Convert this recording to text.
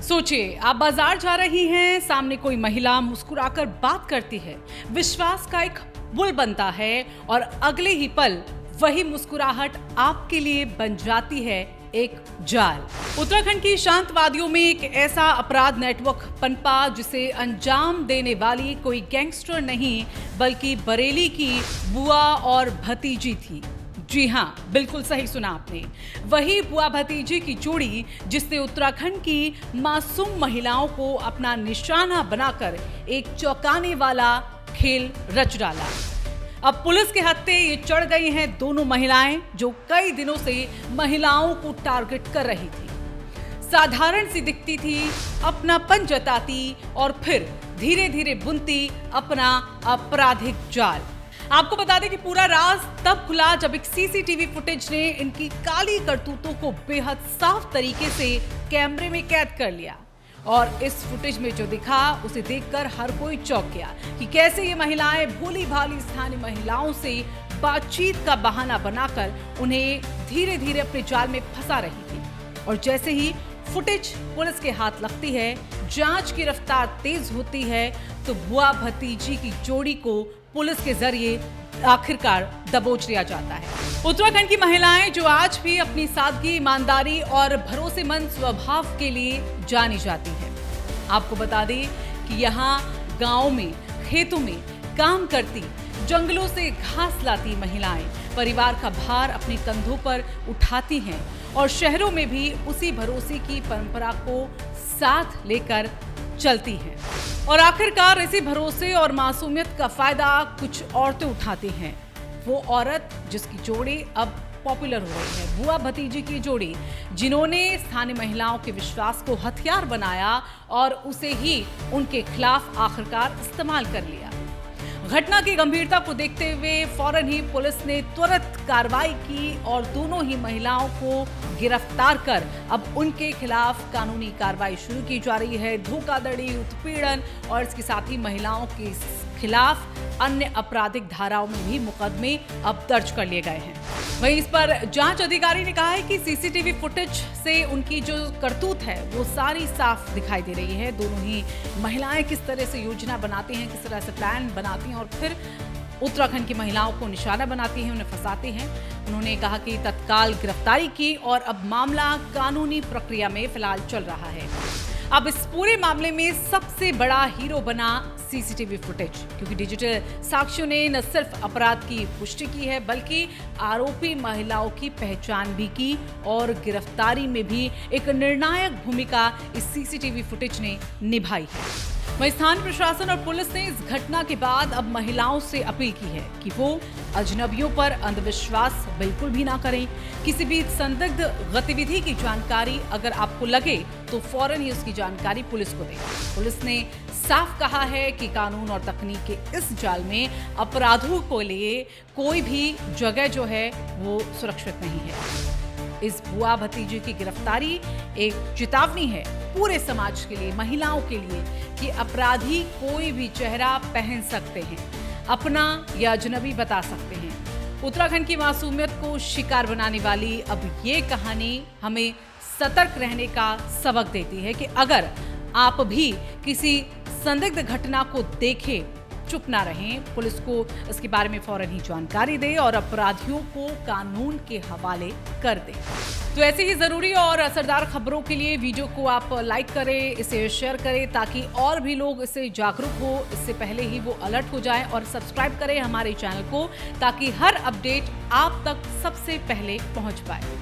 सोचिए, आप बाजार जा रही हैं, सामने कोई महिला मुस्कुराकर बात करती है, विश्वास का एक पुल बनता है और अगले ही पल वही मुस्कुराहट आपके लिए बन जाती है एक जाल। उत्तराखंड की शांत वादियों में एक ऐसा अपराध नेटवर्क पनपा जिसे अंजाम देने वाली कोई गैंगस्टर नहीं बल्कि बरेली की बुआ और भतीजी थी। जी हाँ, बिल्कुल सही सुना आपने। वही बुआ भतीजी की जोड़ी जिसने उत्तराखंड की मासूम महिलाओं को अपना निशाना बनाकर एक चौंकाने वाला खेल रच डाला। अब पुलिस के हत्थे ये चढ़ गई हैं दोनों महिलाएं जो कई दिनों से महिलाओं को टारगेट कर रही थी। साधारण सी दिखती थी, अपनापन जताती और फिर धीरे धीरे बुनती अपना आपराधिक जाल। आपको बता दें कि पूरा राज तब खुला जब एक सीसीटीवी फुटेज ने इनकी काली करतूतों को बेहद साफ तरीके से कैमरे में कैद कर लिया। और इस फुटेज में जो दिखा उसे देखकर हर कोई चौंक गया कि कैसे ये महिलाएं भोली भाली स्थानीय महिलाओं से बातचीत का बहाना बनाकर उन्हें धीरे धीरे अपने जाल में फंसा रही थी। और जैसे ही फुटेज पुलिस के हाथ लगती है, जांच की रफ्तार तेज होती है तो बुआ भतीजी की जोड़ी को पुलिस के जरिए आखिरकार दबोच लिया जाता है। उत्तराखंड की महिलाएं जो आज भी अपनी सादगी, ईमानदारी और भरोसेमंद स्वभाव के लिए जानी जाती है। आपको बता दें कि यहाँ गांव में, खेतों में काम करती, जंगलों से घास लाती महिलाएं परिवार का भार अपने कंधों पर उठाती हैं और शहरों में भी उसी भरोसे की परंपरा को साथ लेकर चलती हैं। और आखिरकार इसी भरोसे और मासूमियत का फायदा कुछ औरतें उठाती हैं। वो औरत जिसकी जोड़ी अब पॉपुलर हो रही है, बुआ भतीजी की जोड़ी, जिन्होंने स्थानीय महिलाओं के विश्वास को हथियार बनाया और उसे ही उनके खिलाफ आखिरकार इस्तेमाल कर लिया। घटना की गंभीरता को देखते हुए फौरन ही पुलिस ने त्वरित कार्रवाई की और दोनों ही महिलाओं को गिरफ्तार कर अब उनके खिलाफ कानूनी कार्रवाई शुरू की जा रही है। धोखाधड़ी, उत्पीड़न और इसके साथ ही महिलाओं के खिलाफ अन्य आपराधिक धाराओं में भी मुकदमे अब दर्ज कर लिए गए हैं। वहीं इस पर जांच अधिकारी ने कहा है कि सीसीटीवी फुटेज से उनकी जो करतूत है वो सारी साफ दिखाई दे रही है। दोनों ही महिलाएं किस तरह से योजना बनाती हैं, किस तरह से प्लान बनाती हैं और फिर उत्तराखंड की महिलाओं को निशाना बनाती हैं, उन्हें फंसाती हैं। उन्होंने कहा कि तत्काल गिरफ्तारी की और अब मामला कानूनी प्रक्रिया में फिलहाल चल रहा है। अब इस पूरे मामले में सबसे बड़ा हीरो बना सीसीटीवी फुटेज, क्योंकि डिजिटल साक्ष्यों ने न सिर्फ अपराध की पुष्टि की है बल्कि आरोपी महिलाओं की पहचान भी की और गिरफ्तारी में भी एक निर्णायक भूमिका इस सीसीटीवी फुटेज ने निभाई है। वहीं स्थानीय प्रशासन और पुलिस ने इस घटना के बाद अब महिलाओं से अपील की है कि वो अजनबियों पर अंधविश्वास बिल्कुल भी ना करें। किसी भी संदिग्ध गतिविधि की जानकारी अगर आपको लगे तो फौरन ही उसकी जानकारी पुलिस को दें। पुलिस ने साफ कहा है कि कानून और तकनीक के इस जाल में अपराधों को लिए कोई भी जगह जो है वो सुरक्षित नहीं है। इस बुआ भतीजी की गिरफ्तारी एक चेतावनी है पूरे समाज के लिए, महिलाओं के लिए, कि अपराधी कोई भी चेहरा पहन सकते हैं, अपना या अजनबी बता सकते हैं। उत्तराखंड की मासूमियत को शिकार बनाने वाली अब ये कहानी हमें सतर्क रहने का सबक देती है कि अगर आप भी किसी संदिग्ध घटना को देखें, चुप ना रहें, पुलिस को इसके बारे में फौरन ही जानकारी दें और अपराधियों को कानून के हवाले कर दें। तो ऐसी ही जरूरी और असरदार खबरों के लिए वीडियो को आप लाइक करें, इसे शेयर करें ताकि और भी लोग इससे जागरूक हो, इससे पहले ही वो अलर्ट हो जाएं और सब्सक्राइब करें हमारे चैनल को ताकि हर अपडेट आप तक सबसे पहले पहुंच पाए।